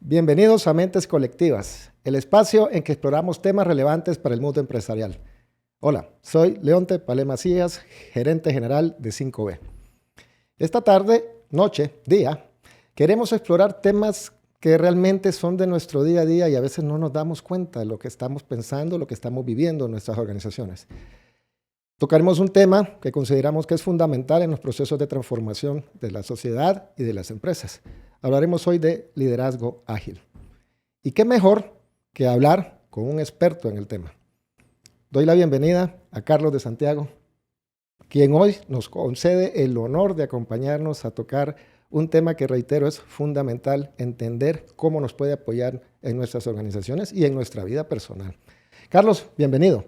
Bienvenidos a Mentes Colectivas, el espacio en que exploramos temas relevantes para el mundo empresarial. Hola, soy Leonte Palé Macías, gerente general de 5B. Esta tarde, noche, día, queremos explorar temas que realmente son de nuestro día a día y a veces no nos damos cuenta de lo que estamos pensando, lo que estamos viviendo en nuestras organizaciones. Tocaremos un tema que consideramos que es fundamental en los procesos de transformación de la sociedad y de las empresas. Hablaremos hoy de liderazgo ágil. ¿Y qué mejor que hablar con un experto en el tema? Doy la bienvenida a Carlos de Santiago, quien hoy nos concede el honor de acompañarnos a tocar un tema que, reitero, es fundamental entender cómo nos puede apoyar en nuestras organizaciones y en nuestra vida personal. Carlos, bienvenido.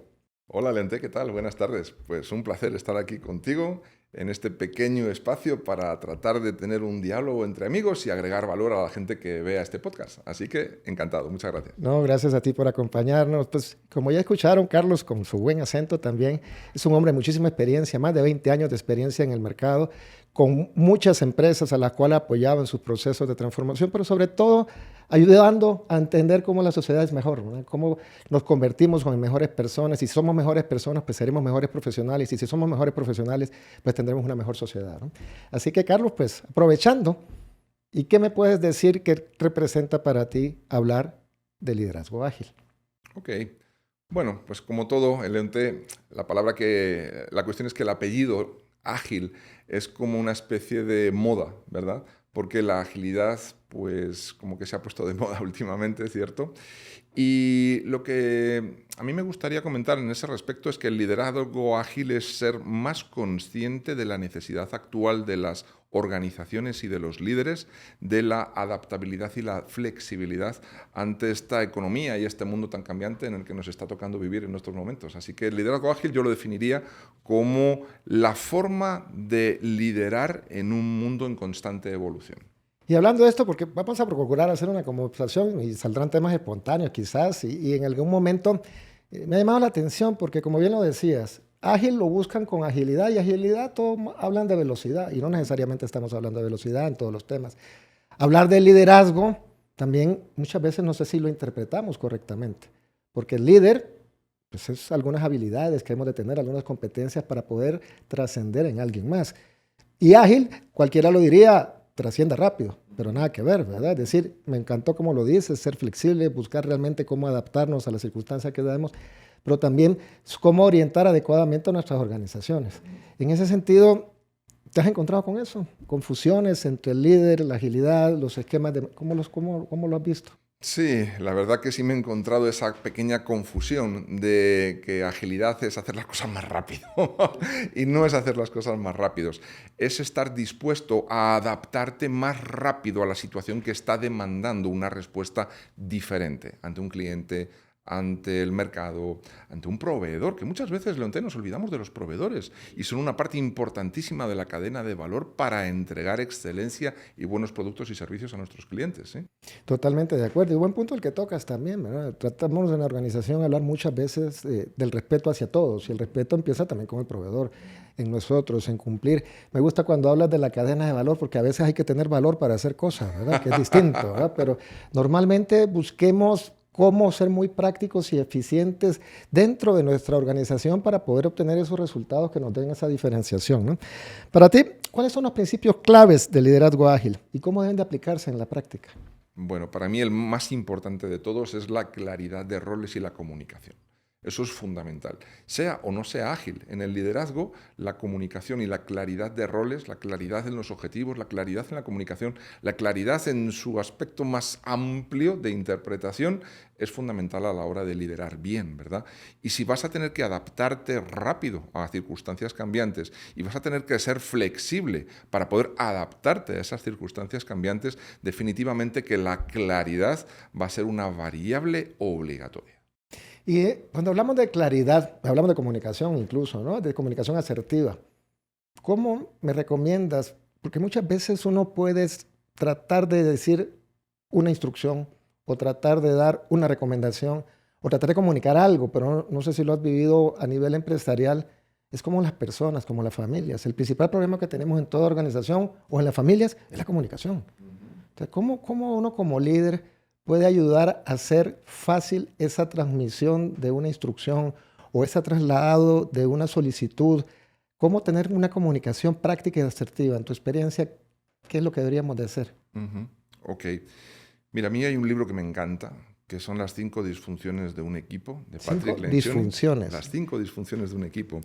Hola Lente, ¿qué tal? Buenas tardes. Pues un placer estar aquí contigo en este pequeño espacio para tratar de tener un diálogo entre amigos y agregar valor a la gente que vea este podcast. Así que encantado, muchas gracias. No, gracias a ti por acompañarnos. Pues como ya escucharon, Carlos, con su buen acento también, es un hombre de muchísima experiencia, más de 20 años de experiencia en el mercado, con muchas empresas a las cuales ha apoyado en sus procesos de transformación, pero sobre todo ayudando a entender cómo la sociedad es mejor, ¿no? Cómo nos convertimos en mejores personas. Si somos mejores personas, pues seremos mejores profesionales. Y si somos mejores profesionales, pues tendremos una mejor sociedad, ¿no? Así que, Carlos, pues aprovechando, ¿y qué me puedes decir que representa para ti hablar de liderazgo ágil? Ok. Bueno, pues como todo, Leonte, la cuestión es que el apellido ágil es como una especie de moda, ¿verdad? Porque la agilidad, pues como que se ha puesto de moda últimamente, ¿cierto? Y lo que a mí me gustaría comentar en ese respecto es que el liderazgo ágil es ser más consciente de la necesidad actual de las organizaciones y de los líderes, de la adaptabilidad y la flexibilidad ante esta economía y este mundo tan cambiante en el que nos está tocando vivir en estos momentos. Así que el liderazgo ágil yo lo definiría como la forma de liderar en un mundo en constante evolución. Y hablando de esto, porque vamos a procurar hacer una conversación y saldrán temas espontáneos quizás, y en algún momento me ha llamado la atención porque, como bien lo decías, ágil lo buscan con agilidad, y agilidad todos hablan de velocidad y no necesariamente estamos hablando de velocidad en todos los temas. Hablar de liderazgo también muchas veces no sé si lo interpretamos correctamente, porque el líder pues es algunas habilidades que hemos de tener, algunas competencias para poder trascender en alguien más. Y ágil, cualquiera lo diría, trascienda rápido, pero nada que ver, ¿verdad? Es decir, me encantó como lo dices, ser flexible, buscar realmente cómo adaptarnos a las circunstancias que damos, pero también cómo orientar adecuadamente a nuestras organizaciones. En ese sentido, ¿te has encontrado con eso? Confusiones entre el líder, la agilidad, los esquemas de... ¿Cómo lo has visto? Sí, la verdad que sí me he encontrado esa pequeña confusión de que agilidad es hacer las cosas más rápido y no es hacer las cosas más rápidos. Es estar dispuesto a adaptarte más rápido a la situación que está demandando una respuesta diferente ante un cliente, ante el mercado, ante un proveedor, que muchas veces, Leonte, nos olvidamos de los proveedores y son una parte importantísima de la cadena de valor para entregar excelencia y buenos productos y servicios a nuestros clientes, ¿sí? Totalmente de acuerdo. Y buen punto el que tocas también, ¿verdad? Tratamos en la organización de hablar muchas veces del respeto hacia todos, y el respeto empieza también con el proveedor, en nosotros, en cumplir. Me gusta cuando hablas de la cadena de valor, porque a veces hay que tener valor para hacer cosas, ¿verdad? Que es distinto, ¿verdad? Pero normalmente busquemos cómo ser muy prácticos y eficientes dentro de nuestra organización para poder obtener esos resultados que nos den esa diferenciación, ¿no? Para ti, ¿cuáles son los principios claves del liderazgo ágil y cómo deben de aplicarse en la práctica? Bueno, para mí el más importante de todos es la claridad de roles y la comunicación. Eso es fundamental. Sea o no sea ágil, en el liderazgo, la comunicación y la claridad de roles, la claridad en los objetivos, la claridad en la comunicación, la claridad en su aspecto más amplio de interpretación es fundamental a la hora de liderar bien, ¿verdad? Y si vas a tener que adaptarte rápido a circunstancias cambiantes y vas a tener que ser flexible para poder adaptarte a esas circunstancias cambiantes, definitivamente que la claridad va a ser una variable obligatoria. Y cuando hablamos de claridad, hablamos de comunicación incluso, ¿no? De comunicación asertiva. ¿Cómo me recomiendas? Porque muchas veces uno puede tratar de decir una instrucción o tratar de dar una recomendación o tratar de comunicar algo, pero no sé si lo has vivido a nivel empresarial. Es como las personas, como las familias. El principal problema que tenemos en toda organización o en las familias es la comunicación. Entonces, ¿cómo uno como líder puede ayudar a hacer fácil esa transmisión de una instrucción o ese traslado de una solicitud? ¿Cómo tener una comunicación práctica y asertiva? En tu experiencia, ¿qué es lo que deberíamos de hacer? Ok. Mira, a mí hay un libro que me encanta, que son Las 5 disfunciones de un equipo, de Patrick Lencioni. Disfunciones. Las 5 disfunciones de un equipo.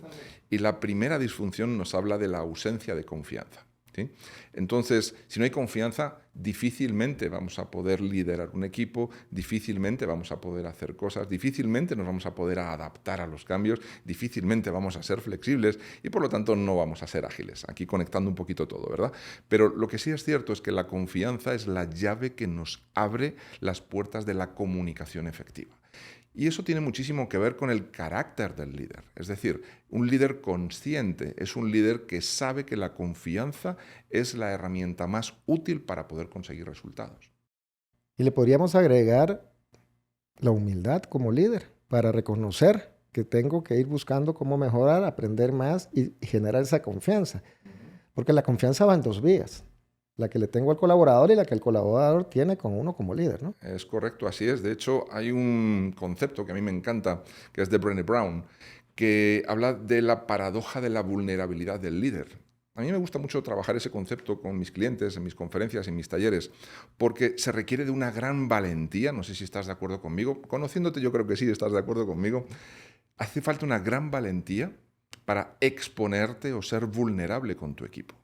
Y la primera disfunción nos habla de la ausencia de confianza. ¿Sí? Entonces, si no hay confianza, difícilmente vamos a poder liderar un equipo, difícilmente vamos a poder hacer cosas, difícilmente nos vamos a poder adaptar a los cambios, difícilmente vamos a ser flexibles y por lo tanto no vamos a ser ágiles. Aquí conectando un poquito todo, ¿verdad? Pero lo que sí es cierto es que la confianza es la llave que nos abre las puertas de la comunicación efectiva. Y eso tiene muchísimo que ver con el carácter del líder. Es decir, un líder consciente es un líder que sabe que la confianza es la herramienta más útil para poder conseguir resultados. Y le podríamos agregar la humildad como líder para reconocer que tengo que ir buscando cómo mejorar, aprender más y generar esa confianza. Porque la confianza va en dos vías. La que le tengo al colaborador y la que el colaborador tiene con uno como líder, ¿no? Es correcto, así es. De hecho, hay un concepto que a mí me encanta, que es de Brené Brown, que habla de la paradoja de la vulnerabilidad del líder. A mí me gusta mucho trabajar ese concepto con mis clientes, en mis conferencias, en mis talleres, porque se requiere de una gran valentía, no sé si estás de acuerdo conmigo, conociéndote yo creo que sí estás de acuerdo conmigo, hace falta una gran valentía para exponerte o ser vulnerable con tu equipo.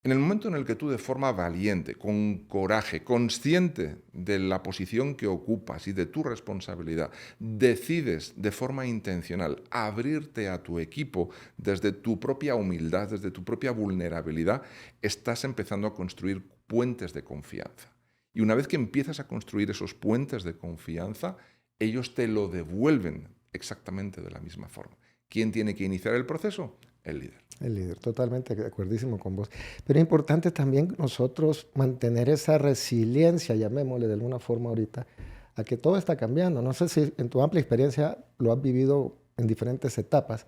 En el momento en el que tú de forma valiente, con coraje, consciente de la posición que ocupas y de tu responsabilidad, decides de forma intencional abrirte a tu equipo desde tu propia humildad, desde tu propia vulnerabilidad, estás empezando a construir puentes de confianza. Y una vez que empiezas a construir esos puentes de confianza, ellos te lo devuelven exactamente de la misma forma. ¿Quién tiene que iniciar el proceso? El líder. El líder, totalmente de acuerdísimo con vos. Pero es importante también nosotros mantener esa resiliencia, llamémosle de alguna forma ahorita, a que todo está cambiando. No sé si en tu amplia experiencia lo has vivido en diferentes etapas.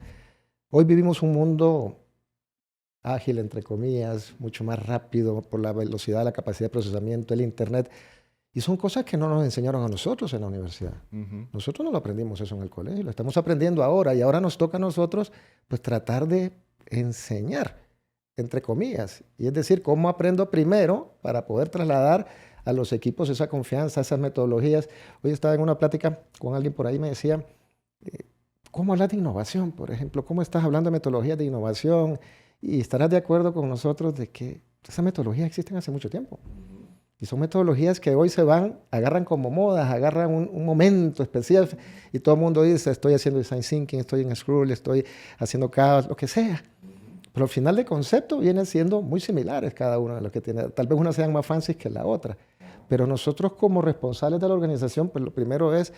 Hoy vivimos un mundo ágil, entre comillas, mucho más rápido por la velocidad, la capacidad de procesamiento, el Internet. Y son cosas que no nos enseñaron a nosotros en la universidad. Nosotros no lo aprendimos eso en el colegio, lo estamos aprendiendo ahora y ahora nos toca a nosotros pues tratar de enseñar, entre comillas. Y es decir, cómo aprendo primero para poder trasladar a los equipos esa confianza, esas metodologías. Hoy estaba en una plática con alguien por ahí y me decía, ¿cómo hablas de innovación, por ejemplo? ¿Cómo estás hablando de metodologías de innovación? Y estarás de acuerdo con nosotros de que esas metodologías existen hace mucho tiempo. Y son metodologías que hoy se agarran como modas, agarran un momento especial y todo el mundo dice, estoy haciendo design thinking, estoy en Scrum, estoy haciendo caos, lo que sea. Pero al final de concepto vienen siendo muy similares cada uno de los que tiene. Tal vez unas sean más fancy que la otra. Pero nosotros como responsables de la organización, pues lo primero es,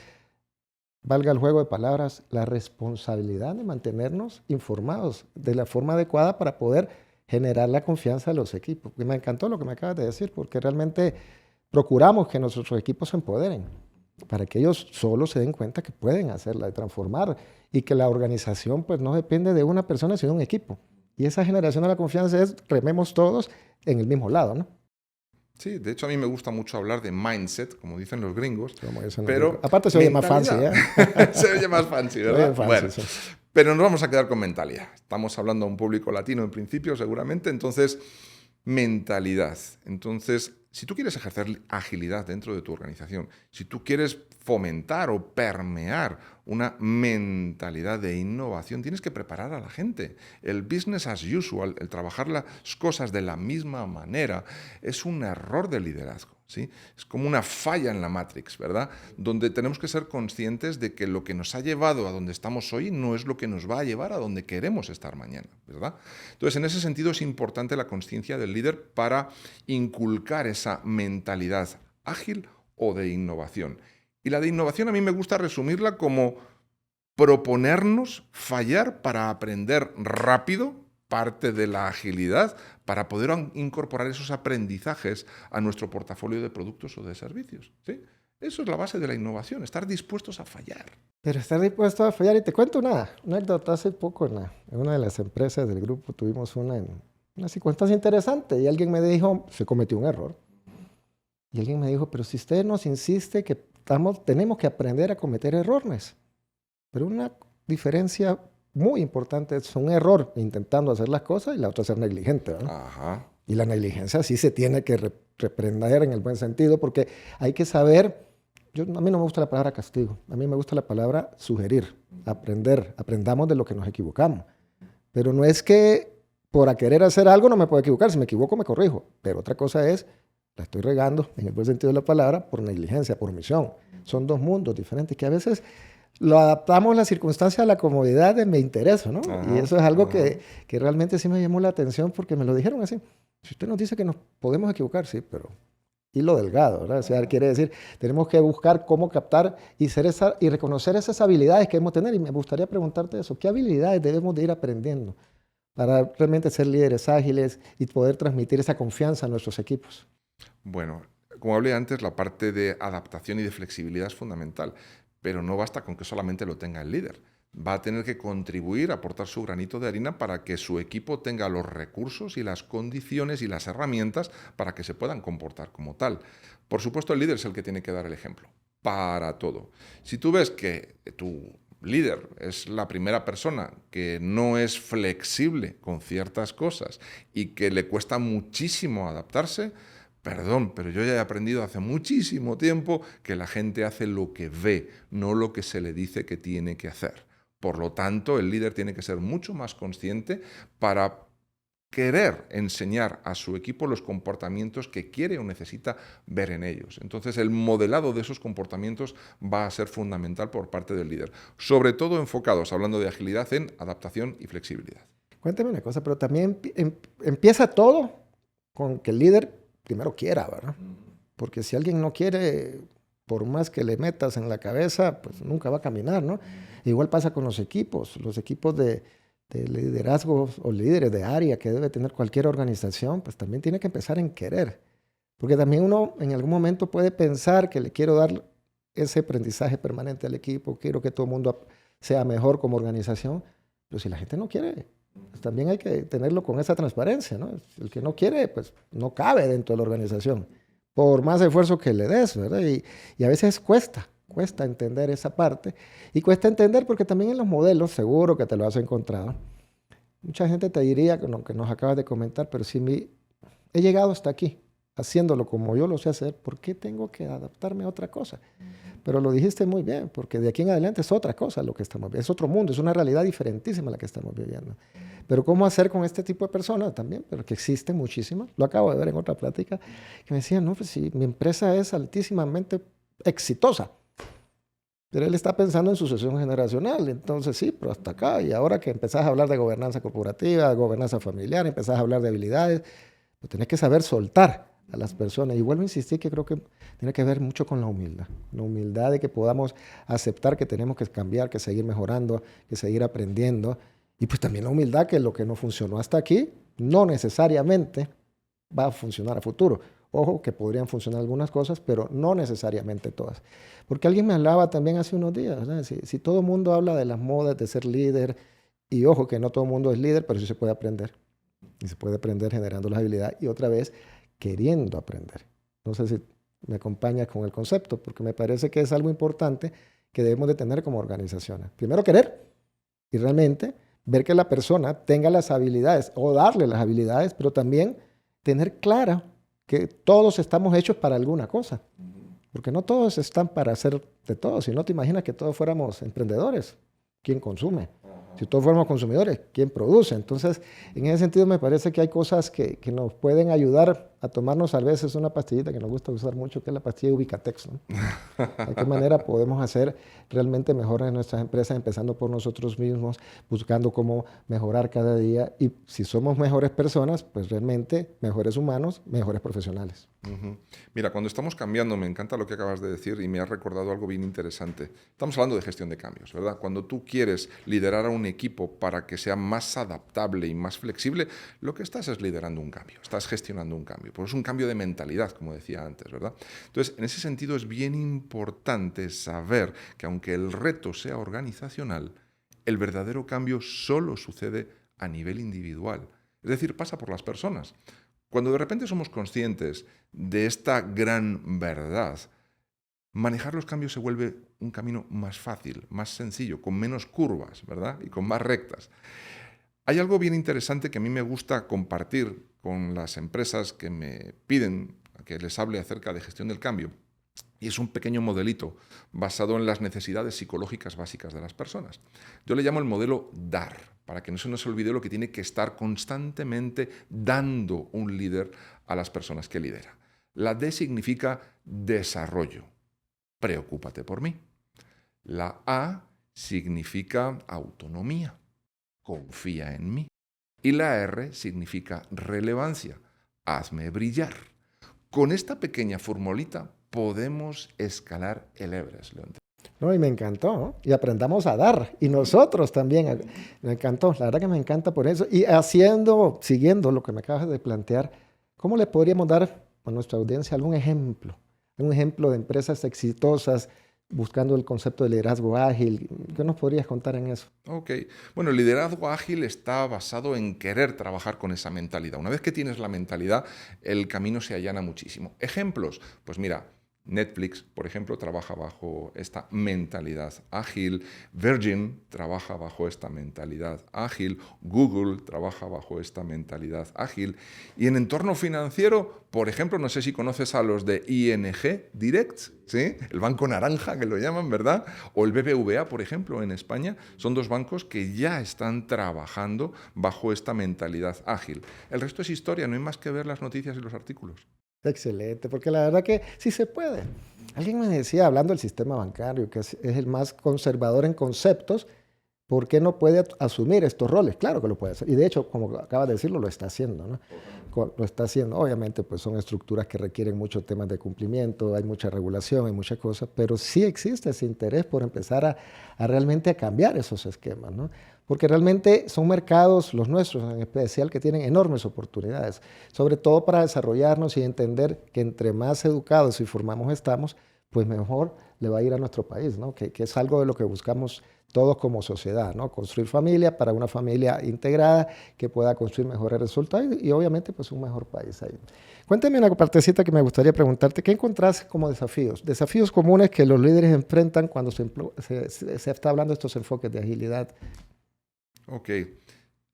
valga el juego de palabras, la responsabilidad de mantenernos informados de la forma adecuada para poder generar la confianza de los equipos. Y me encantó lo que me acabas de decir, porque realmente procuramos que nuestros equipos se empoderen, para que ellos solo se den cuenta que pueden hacerla, de transformar, y que la organización pues no depende de una persona, sino de un equipo. Y esa generación de la confianza es rememos todos en el mismo lado, ¿no? Sí, de hecho a mí me gusta mucho hablar de mindset, como dicen los gringos, pero aparte se oye más fancy, ¿eh? Se oye más fancy, ¿verdad? Fancy, bueno, sí. Pero nos vamos a quedar con mentalidad. Estamos hablando a un público latino en principio, seguramente, entonces, mentalidad. Entonces, si tú quieres ejercer agilidad dentro de tu organización, si tú quieres fomentar o permear una mentalidad de innovación, tienes que preparar a la gente. El business as usual, el trabajar las cosas de la misma manera, es un error de liderazgo, ¿sí? Es como una falla en la Matrix, ¿verdad? Donde tenemos que ser conscientes de que lo que nos ha llevado a donde estamos hoy no es lo que nos va a llevar a donde queremos estar mañana, ¿verdad? Entonces, en ese sentido es importante la consciencia del líder para inculcar esa mentalidad ágil o de innovación. Y la de innovación a mí me gusta resumirla como proponernos fallar para aprender rápido, parte de la agilidad, para poder incorporar esos aprendizajes a nuestro portafolio de productos o de servicios, ¿sí? Eso es la base de la innovación, estar dispuestos a fallar. Pero estar dispuesto a fallar, y te cuento una anécdota. Hace poco en una de las empresas del grupo tuvimos una circunstancia interesante y alguien me dijo, se cometió un error. Y alguien me dijo, pero si usted nos insiste que tenemos que aprender a cometer errores. Pero una diferencia muy importante es un error intentando hacer las cosas y la otra ser negligente, ¿verdad? Ajá. Y la negligencia sí se tiene que reprender en el buen sentido porque hay que saber, a mí no me gusta la palabra castigo, a mí me gusta la palabra sugerir, aprendamos de lo que nos equivocamos. Pero no es que por querer hacer algo no me puedo equivocar, si me equivoco me corrijo, pero otra cosa es, la estoy regando en el buen sentido de la palabra por negligencia, por omisión. Son dos mundos diferentes que a veces lo adaptamos la circunstancia a la comodidad de mi interés, ¿no? Ajá, Y eso es algo ajá. que realmente sí me llamó la atención porque me lo dijeron así. Si usted nos dice que nos podemos equivocar, sí, pero hilo delgado, ¿verdad? O sea, quiere decir, tenemos que buscar cómo captar y reconocer esas habilidades que debemos tener. Y me gustaría preguntarte eso, ¿qué habilidades debemos de ir aprendiendo para realmente ser líderes ágiles y poder transmitir esa confianza a nuestros equipos? Bueno, como hablé antes, la parte de adaptación y de flexibilidad es fundamental, pero no basta con que solamente lo tenga el líder. Va a tener que contribuir, aportar su granito de harina para que su equipo tenga los recursos y las condiciones y las herramientas para que se puedan comportar como tal. Por supuesto, el líder es el que tiene que dar el ejemplo para todo. Si tú ves que tu líder es la primera persona que no es flexible con ciertas cosas y que le cuesta muchísimo adaptarse, perdón, pero yo ya he aprendido hace muchísimo tiempo que la gente hace lo que ve, no lo que se le dice que tiene que hacer. Por lo tanto, el líder tiene que ser mucho más consciente para querer enseñar a su equipo los comportamientos que quiere o necesita ver en ellos. Entonces, el modelado de esos comportamientos va a ser fundamental por parte del líder, sobre todo enfocados, hablando de agilidad, en adaptación y flexibilidad. Cuéntame una cosa, pero también empieza todo con que el líder primero quiera, ¿verdad? Porque si alguien no quiere, por más que le metas en la cabeza, pues nunca va a caminar, ¿no? Igual pasa con los equipos de liderazgo o líderes de área que debe tener cualquier organización, pues también tiene que empezar en querer. Porque también uno en algún momento puede pensar que le quiero dar ese aprendizaje permanente al equipo, quiero que todo el mundo sea mejor como organización, pero si la gente no quiere, pues también hay que tenerlo con esa transparencia, ¿no? El que no quiere, pues no cabe dentro de la organización, por más esfuerzo que le des, ¿verdad? Y a veces cuesta entender esa parte, y cuesta entender porque también en los modelos, seguro que te lo has encontrado, mucha gente te diría, con lo que nos acabas de comentar, pero si he llegado hasta aquí, haciéndolo como yo lo sé hacer, ¿por qué tengo que adaptarme a otra cosa? Pero lo dijiste muy bien, porque de aquí en adelante es otra cosa lo que estamos viendo, es otro mundo, es una realidad diferentísima la que estamos viviendo. Pero ¿cómo hacer con este tipo de personas también? Pero que existen muchísimas. Lo acabo de ver en otra plática, que me decían, no, pues si mi empresa es altísimamente exitosa, pero él está pensando en sucesión generacional, entonces sí, pero hasta acá. Y ahora que empezás a hablar de gobernanza corporativa, de gobernanza familiar, empezás a hablar de habilidades, pues tenés que saber soltar a las personas. Y vuelvo a insistir que creo que tiene que ver mucho con la humildad de que podamos aceptar que tenemos que cambiar, que seguir mejorando, que seguir aprendiendo. Y pues también la humildad que lo que no funcionó hasta aquí no necesariamente va a funcionar a futuro. Ojo, que podrían funcionar algunas cosas, pero no necesariamente todas. Porque alguien me hablaba también hace unos días, ¿no? Si todo el mundo habla de las modas, de ser líder, y ojo que no todo el mundo es líder, pero sí se puede aprender. Y se puede aprender generando las habilidades y otra vez queriendo aprender. No sé si me acompañas con el concepto, porque me parece que es algo importante que debemos de tener como organizaciones. Primero querer y realmente ver que la persona tenga las habilidades o darle las habilidades, pero también tener clara que todos estamos hechos para alguna cosa. Porque no todos están para hacer de todo. Si no te imaginas que todos fuéramos emprendedores, ¿quién consume? Si todos fuéramos consumidores, ¿quién produce? Entonces, en ese sentido me parece que hay cosas que nos pueden ayudar a tomarnos a veces una pastillita que nos gusta usar mucho, que es la pastilla Ubicatex, ¿no? ¿De qué manera podemos hacer realmente mejor en nuestras empresas, empezando por nosotros mismos, buscando cómo mejorar cada día? Y si somos mejores personas, pues realmente mejores humanos, mejores profesionales. Mira, cuando estamos cambiando, me encanta lo que acabas de decir y me has recordado algo bien interesante. Estamos hablando de gestión de cambios, ¿verdad? Cuando tú quieres liderar a un equipo para que sea más adaptable y más flexible, lo que estás es liderando un cambio, estás gestionando un cambio. Pues es un cambio de mentalidad, como decía antes, ¿verdad? Entonces, en ese sentido es bien importante saber que aunque el reto sea organizacional, el verdadero cambio solo sucede a nivel individual. Es decir, pasa por las personas. Cuando de repente somos conscientes de esta gran verdad, manejar los cambios se vuelve un camino más fácil, más sencillo, con menos curvas, ¿verdad? Y con más rectas. Hay algo bien interesante que a mí me gusta compartir con las empresas que me piden que les hable acerca de gestión del cambio. Y es un pequeño modelito basado en las necesidades psicológicas básicas de las personas. Yo le llamo el modelo DAR, para que no se nos olvide lo que tiene que estar constantemente dando un líder a las personas que lidera. La D significa desarrollo. Preocúpate por mí. La A significa autonomía. Confía en mí. Y la R significa relevancia. Hazme brillar. Con esta pequeña formulita podemos escalar el Everest, Leonte. No, y me encantó, ¿no? Y aprendamos a dar. Y nosotros también. Me encantó. La verdad que me encanta por eso. Y siguiendo lo que me acabas de plantear, ¿cómo le podríamos dar a nuestra audiencia algún ejemplo? Un ejemplo de empresas exitosas buscando el concepto de liderazgo ágil. ¿Qué nos podrías contar en eso? Ok. Bueno, el liderazgo ágil está basado en querer trabajar con esa mentalidad. Una vez que tienes la mentalidad, el camino se allana muchísimo. Ejemplos. Pues mira, Netflix, por ejemplo, trabaja bajo esta mentalidad ágil. Virgin trabaja bajo esta mentalidad ágil. Google trabaja bajo esta mentalidad ágil. Y en entorno financiero, por ejemplo, no sé si conoces a los de ING Direct, ¿sí? El banco naranja, que lo llaman, ¿verdad? O el BBVA, por ejemplo, en España. Son dos bancos que ya están trabajando bajo esta mentalidad ágil. El resto es historia, no hay más que ver las noticias y los artículos. Excelente, porque la verdad que sí se puede. Alguien me decía, hablando del sistema bancario, que es el más conservador en conceptos, ¿por qué no puede asumir estos roles? Claro que lo puede hacer. Y de hecho, como acabas de decirlo, lo está haciendo, ¿no? Lo está haciendo. Obviamente, pues son estructuras que requieren muchos temas de cumplimiento, hay mucha regulación, hay muchas cosas, pero sí existe ese interés por empezar a realmente a cambiar esos esquemas, ¿no? Porque realmente son mercados, los nuestros en especial, que tienen enormes oportunidades, sobre todo para desarrollarnos y entender que entre más educados y formados estamos, pues mejor le va a ir a nuestro país, ¿no? Que es algo de lo que buscamos todos como sociedad, ¿no? Construir familia para una familia integrada que pueda construir mejores resultados y obviamente pues un mejor país ahí. Cuéntame una partecita que me gustaría preguntarte. ¿Qué encontrás como desafíos? Desafíos comunes que los líderes enfrentan cuando se está hablando de estos enfoques de agilidad. Ok,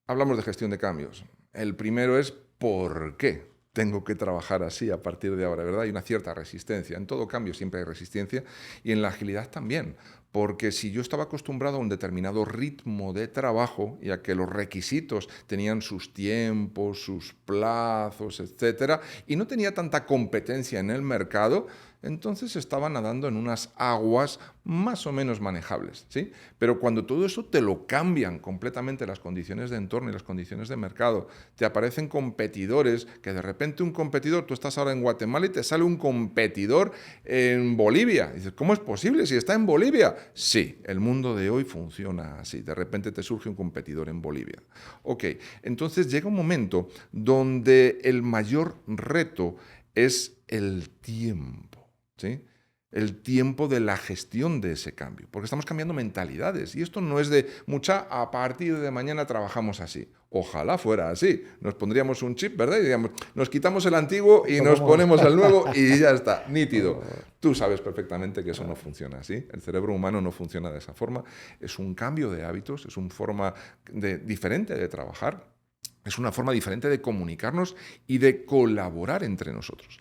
hablamos de gestión de cambios. El primero es ¿por qué tengo que trabajar así a partir de ahora? ¿Verdad? Hay una cierta resistencia. En todo cambio siempre hay resistencia y en la agilidad también. Porque si yo estaba acostumbrado a un determinado ritmo de trabajo y a que los requisitos tenían sus tiempos, sus plazos, etcétera, y no tenía tanta competencia en el mercado, entonces estaba nadando en unas aguas más o menos manejables, ¿sí? Pero cuando todo eso te lo cambian completamente las condiciones de entorno y las condiciones de mercado, te aparecen competidores, que de repente un competidor, tú estás ahora en Guatemala y te sale un competidor en Bolivia. Y dices, ¿cómo es posible si está en Bolivia? Sí, el mundo de hoy funciona así. De repente te surge un competidor en Bolivia. Ok, entonces llega un momento donde el mayor reto es el tiempo, ¿sí? El tiempo de la gestión de ese cambio, porque estamos cambiando mentalidades y esto no es de mucha, a partir de mañana trabajamos así. Ojalá fuera así, nos pondríamos un chip, ¿verdad? Y digamos, nos quitamos el antiguo y nos ponemos el nuevo y ya está, nítido. Tú sabes perfectamente que eso no funciona así, el cerebro humano no funciona de esa forma, es un cambio de hábitos, es una forma diferente de trabajar, es una forma diferente de comunicarnos y de colaborar entre nosotros.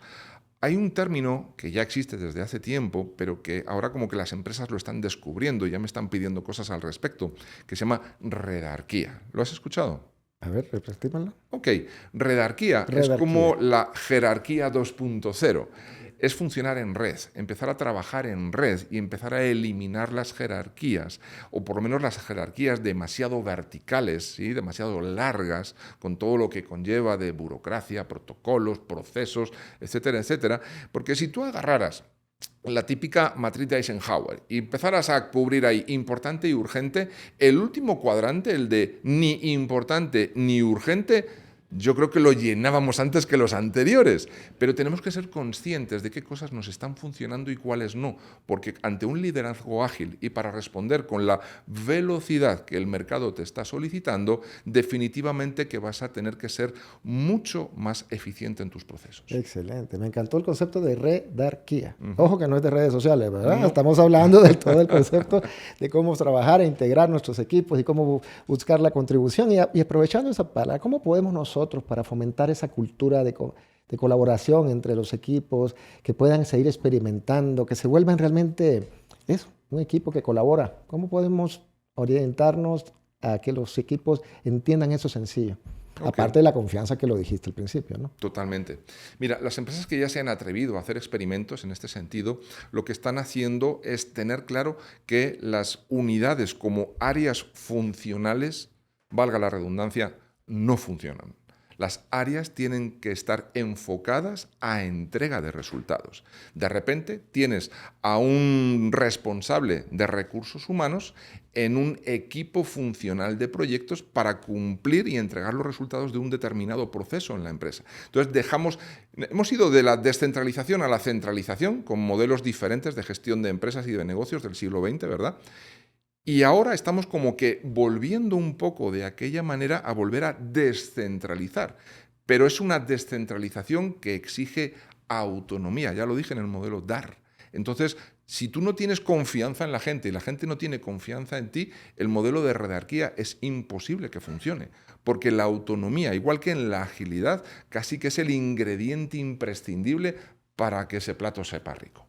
Hay un término que ya existe desde hace tiempo, pero que ahora como que las empresas lo están descubriendo y ya me están pidiendo cosas al respecto, que se llama redarquía. ¿Lo has escuchado? A ver, repetímoslo. Ok, redarquía es como la jerarquía 2.0. Es funcionar en red, empezar a trabajar en red y empezar a eliminar las jerarquías, o por lo menos las jerarquías demasiado verticales, ¿sí? Demasiado largas, con todo lo que conlleva de burocracia, protocolos, procesos, etcétera, etcétera. Porque si tú agarraras la típica matriz de Eisenhower y empezaras a cubrir ahí importante y urgente, el último cuadrante, el de ni importante ni urgente, Yo creo que lo llenábamos antes que los anteriores, pero tenemos que ser conscientes de qué cosas nos están funcionando y cuáles no, porque ante un liderazgo ágil y para responder con la velocidad que el mercado te está solicitando, definitivamente que vas a tener que ser mucho más eficiente en tus procesos. Excelente, me encantó el concepto de redarquía. Ojo que no es de redes sociales, ¿verdad? No. Estamos hablando de todo el concepto de cómo trabajar e integrar nuestros equipos y cómo buscar la contribución. Y aprovechando esa palabra, ¿cómo podemos nosotros para fomentar esa cultura de colaboración entre los equipos, que puedan seguir experimentando, que se vuelvan realmente eso, un equipo que colabora? ¿Cómo podemos orientarnos a que los equipos entiendan eso sencillo? Okay. Aparte de la confianza que lo dijiste al principio, ¿no? Totalmente. Mira, las empresas que ya se han atrevido a hacer experimentos en este sentido, lo que están haciendo es tener claro que las unidades como áreas funcionales, valga la redundancia, no funcionan. Las áreas tienen que estar enfocadas a entrega de resultados. De repente tienes a un responsable de recursos humanos en un equipo funcional de proyectos para cumplir y entregar los resultados de un determinado proceso en la empresa. Entonces hemos ido de la descentralización a la centralización con modelos diferentes de gestión de empresas y de negocios del siglo XX, ¿verdad? Y ahora estamos como que volviendo un poco de aquella manera a volver a descentralizar. Pero es una descentralización que exige autonomía, ya lo dije en el modelo DAR. Entonces, si tú no tienes confianza en la gente y la gente no tiene confianza en ti, el modelo de redarquía es imposible que funcione. Porque la autonomía, igual que en la agilidad, casi que es el ingrediente imprescindible para que ese plato sepa rico.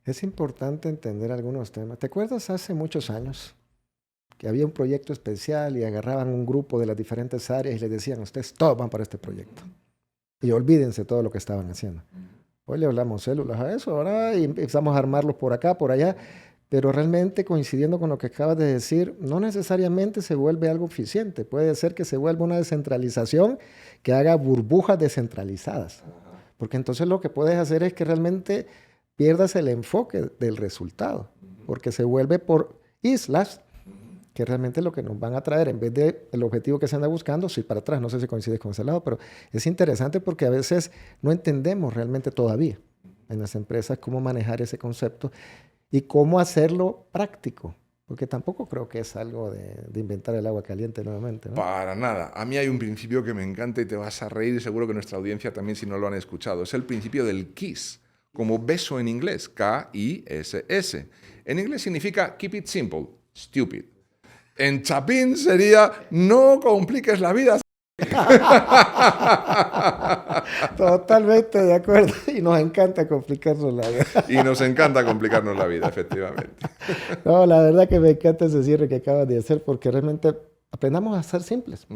Es importante entender algunos temas. ¿Te acuerdas hace muchos años que había un proyecto especial y agarraban un grupo de las diferentes áreas y les decían, ustedes todos van para este proyecto? Y olvídense todo lo que estaban haciendo. Hoy le hablamos células a eso, ¿verdad? Y empezamos a armarlos por acá, por allá. Pero realmente, coincidiendo con lo que acabas de decir, no necesariamente se vuelve algo eficiente. Puede ser que se vuelva una descentralización que haga burbujas descentralizadas. Porque entonces lo que puedes hacer es que realmente pierdas el enfoque del resultado, porque se vuelve por islas, que realmente es lo que nos van a traer, en vez del objetivo que se anda buscando, sí para atrás, no sé si coincides con ese lado, pero es interesante porque a veces no entendemos realmente todavía en las empresas cómo manejar ese concepto y cómo hacerlo práctico, porque tampoco creo que es algo de inventar el agua caliente nuevamente, ¿no? Para nada. A mí hay un principio que me encanta y te vas a reír, y seguro que nuestra audiencia también, si no lo han escuchado. Es el principio del KISS, como beso en inglés, K-I-S-S. En inglés significa keep it simple, stupid. En chapín sería no compliques la vida. Totalmente de acuerdo. Y nos encanta complicarnos la vida. Y nos encanta complicarnos la vida, efectivamente. No, la verdad que me encanta ese cierre que acabas de hacer porque realmente aprendamos a ser simples.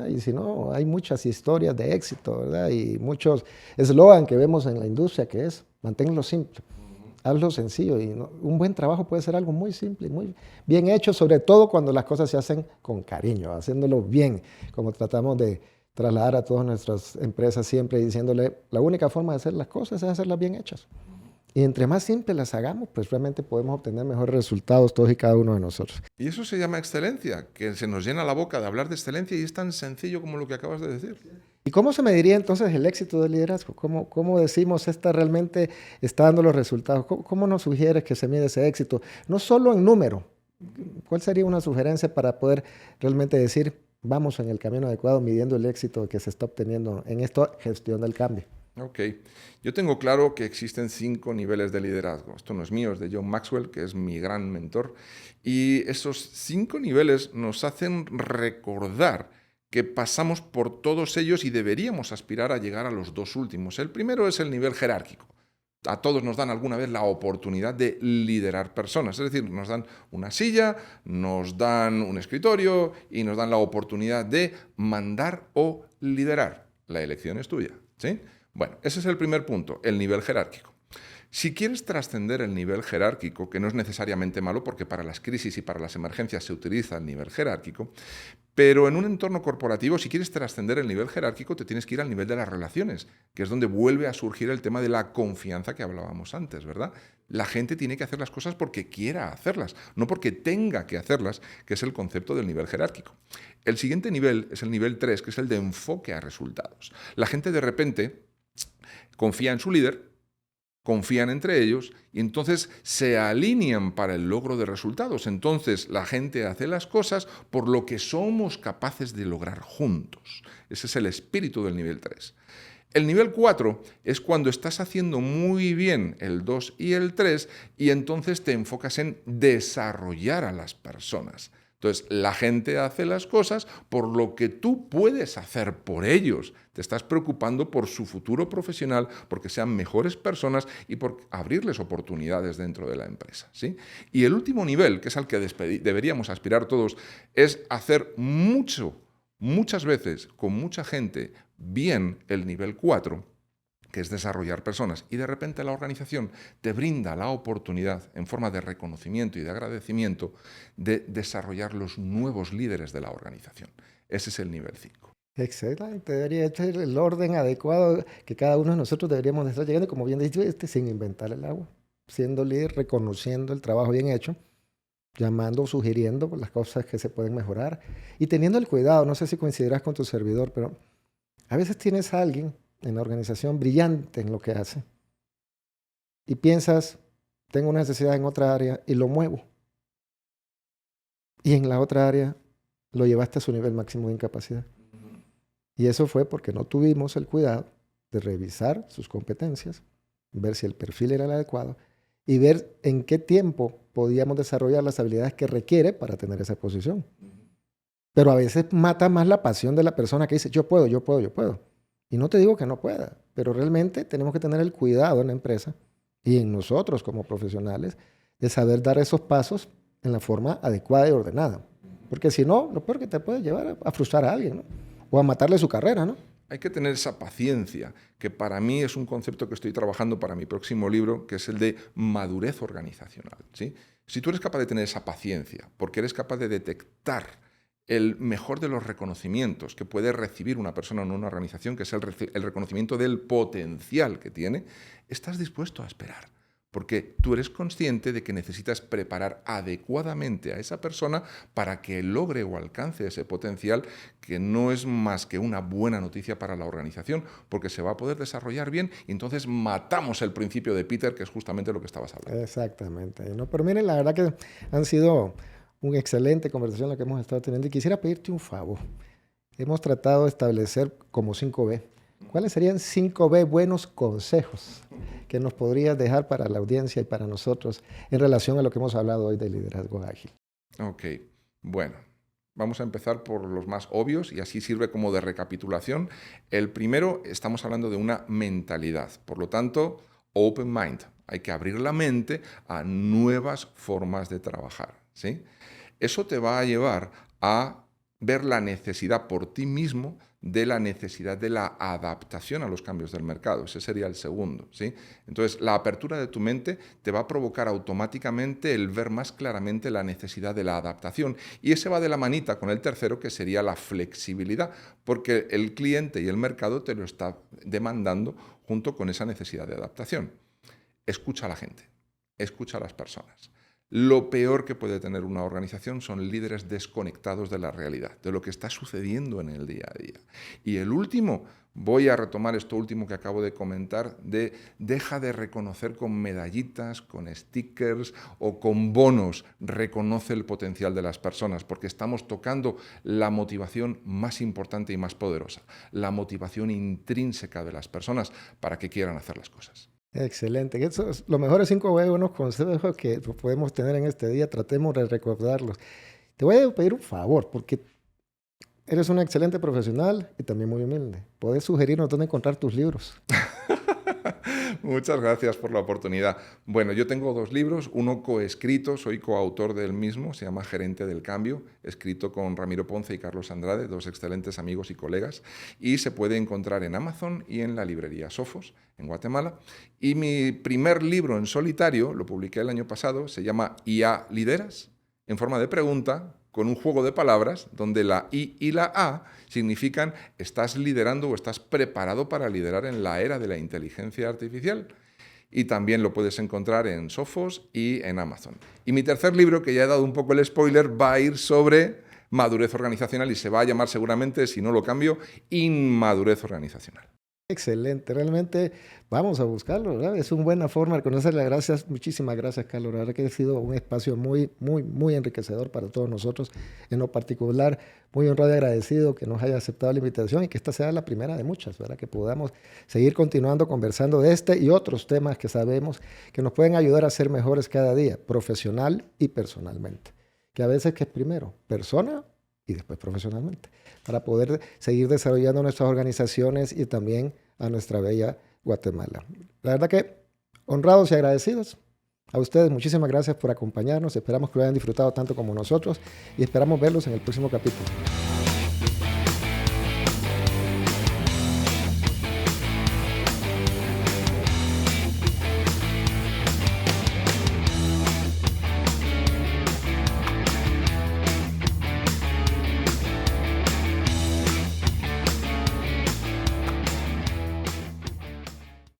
Y si no, hay muchas historias de éxito, ¿verdad? Y muchos eslogan que vemos en la industria que es manténlo simple. Hazlo sencillo y un buen trabajo puede ser algo muy simple, muy bien hecho, sobre todo cuando las cosas se hacen con cariño, haciéndolo bien, como tratamos de trasladar a todas nuestras empresas siempre diciéndole, la única forma de hacer las cosas es hacerlas bien hechas. Y entre más simples las hagamos, pues realmente podemos obtener mejores resultados todos y cada uno de nosotros. Y eso se llama excelencia, que se nos llena la boca de hablar de excelencia y es tan sencillo como lo que acabas de decir. ¿Y cómo se mediría entonces el éxito del liderazgo? ¿Cómo decimos esta realmente está dando los resultados? ¿Cómo nos sugieres que se mide ese éxito? No solo en número. ¿Cuál sería una sugerencia para poder realmente decir, vamos en el camino adecuado midiendo el éxito que se está obteniendo en esta gestión del cambio? Ok, yo tengo claro que existen 5 niveles de liderazgo. Esto no es mío, es de John Maxwell, que es mi gran mentor. Y esos 5 niveles nos hacen recordar que pasamos por todos ellos y deberíamos aspirar a llegar a los 2 últimos. El primero es el nivel jerárquico. A todos nos dan alguna vez la oportunidad de liderar personas, es decir, nos dan una silla, nos dan un escritorio y nos dan la oportunidad de mandar o liderar. La elección es tuya, ¿sí? Bueno, ese es el primer punto, el nivel jerárquico. Si quieres trascender el nivel jerárquico, que no es necesariamente malo porque para las crisis y para las emergencias se utiliza el nivel jerárquico, pero en un entorno corporativo, si quieres trascender el nivel jerárquico, te tienes que ir al nivel de las relaciones, que es donde vuelve a surgir el tema de la confianza que hablábamos antes, ¿verdad? La gente tiene que hacer las cosas porque quiera hacerlas, no porque tenga que hacerlas, que es el concepto del nivel jerárquico. El siguiente nivel es el nivel 3, que es el de enfoque a resultados. La gente de repente confía en su líder, confían entre ellos y entonces se alinean para el logro de resultados. Entonces la gente hace las cosas por lo que somos capaces de lograr juntos. Ese es el espíritu del nivel 3. El nivel 4 es cuando estás haciendo muy bien el 2 y el 3 y entonces te enfocas en desarrollar a las personas. Entonces, la gente hace las cosas por lo que tú puedes hacer por ellos. Te estás preocupando por su futuro profesional, porque sean mejores personas y por abrirles oportunidades dentro de la empresa, ¿sí? Y el último nivel, que es al que deberíamos aspirar todos, es hacer muchas veces, con mucha gente, bien el nivel 4, que es desarrollar personas, y de repente la organización te brinda la oportunidad, en forma de reconocimiento y de agradecimiento, de desarrollar los nuevos líderes de la organización. Ese es el nivel 5. Excelente, debería ser el orden adecuado que cada uno de nosotros deberíamos estar llegando, como bien dicho, sin inventar el agua, siendo líder, reconociendo el trabajo bien hecho, llamando o sugiriendo las cosas que se pueden mejorar y teniendo el cuidado, no sé si coincidirás con tu servidor, pero a veces tienes a alguien en la organización brillante en lo que hace y piensas, tengo una necesidad en otra área y lo muevo. Y en la otra área lo llevaste a su nivel máximo de incapacidad. Y eso fue porque no tuvimos el cuidado de revisar sus competencias, ver si el perfil era el adecuado y ver en qué tiempo podíamos desarrollar las habilidades que requiere para tener esa posición. Pero a veces mata más la pasión de la persona que dice, yo puedo, yo puedo, yo puedo. Y no te digo que no pueda, pero realmente tenemos que tener el cuidado en la empresa y en nosotros como profesionales de saber dar esos pasos en la forma adecuada y ordenada. Porque si no, lo peor que te puede llevar a frustrar a alguien, ¿no? O a matarle su carrera, ¿no? Hay que tener esa paciencia, que para mí es un concepto que estoy trabajando para mi próximo libro, que es el de madurez organizacional, ¿sí? Si tú eres capaz de tener esa paciencia, porque eres capaz de detectar el mejor de los reconocimientos que puede recibir una persona en una organización, que es el reconocimiento del potencial que tiene, estás dispuesto a esperar. Porque tú eres consciente de que necesitas preparar adecuadamente a esa persona para que logre o alcance ese potencial, que no es más que una buena noticia para la organización, porque se va a poder desarrollar bien y entonces matamos el principio de Peter, que es justamente lo que estabas hablando. Exactamente. ¿No? Pero miren, la verdad que han sido una excelente conversación la que hemos estado teniendo y quisiera pedirte un favor. Hemos tratado de establecer como 5B. ¿Cuáles serían 5B buenos consejos que nos podrías dejar para la audiencia y para nosotros en relación a lo que hemos hablado hoy de liderazgo ágil? Ok, bueno, vamos a empezar por los más obvios y así sirve como de recapitulación. El primero, estamos hablando de una mentalidad, por lo tanto, open mind. Hay que abrir la mente a nuevas formas de trabajar, ¿sí? Eso te va a llevar a ver la necesidad por ti mismo de la necesidad de la adaptación a los cambios del mercado. Ese sería el segundo, ¿sí? Entonces, la apertura de tu mente te va a provocar automáticamente el ver más claramente la necesidad de la adaptación. Y ese va de la manita con el tercero, que sería la flexibilidad, porque el cliente y el mercado te lo está demandando junto con esa necesidad de adaptación. Escucha a la gente, escucha a las personas. Lo peor que puede tener una organización son líderes desconectados de la realidad, de lo que está sucediendo en el día a día. Y el último, voy a retomar esto último que acabo de comentar, de deja de reconocer con medallitas, con stickers o con bonos, reconoce el potencial de las personas, porque estamos tocando la motivación más importante y más poderosa, la motivación intrínseca de las personas para que quieran hacer las cosas. Excelente. Esos, los mejores 5 buenos consejos que podemos tener en este día, tratemos de recordarlos. Te voy a pedir un favor, porque eres un excelente profesional y también muy humilde. ¿Puedes sugerirnos dónde encontrar tus libros? Muchas gracias por la oportunidad. Bueno, yo tengo 2 libros, uno coescrito, soy coautor del mismo, se llama Gerente del Cambio, escrito con Ramiro Ponce y Carlos Andrade, 2 excelentes amigos y colegas, y se puede encontrar en Amazon y en la librería Sofos, en Guatemala. Y mi primer libro en solitario, lo publiqué el año pasado, se llama IA Lideras, en forma de pregunta, con un juego de palabras donde la I y la A significan estás liderando o estás preparado para liderar en la era de la inteligencia artificial. y también lo puedes encontrar en Sophos y en Amazon. Y mi tercer libro, que ya he dado un poco el spoiler, va a ir sobre madurez organizacional y se va a llamar seguramente, si no lo cambio, Inmadurez Organizacional. Excelente, realmente vamos a buscarlo, ¿verdad? Es una buena forma de conocerle. Gracias, muchísimas gracias, Carlos. La verdad que ha sido un espacio muy, muy, muy enriquecedor para todos nosotros. En lo particular, muy honrado y agradecido que nos haya aceptado la invitación y que esta sea la primera de muchas, ¿verdad? Que podamos seguir continuando conversando de este y otros temas que sabemos que nos pueden ayudar a ser mejores cada día, profesional y personalmente. Que a veces que es primero, persona y después profesionalmente, para poder seguir desarrollando nuestras organizaciones y también a nuestra bella Guatemala. La verdad que honrados y agradecidos a ustedes. Muchísimas gracias por acompañarnos. Esperamos que lo hayan disfrutado tanto como nosotros y esperamos verlos en el próximo capítulo.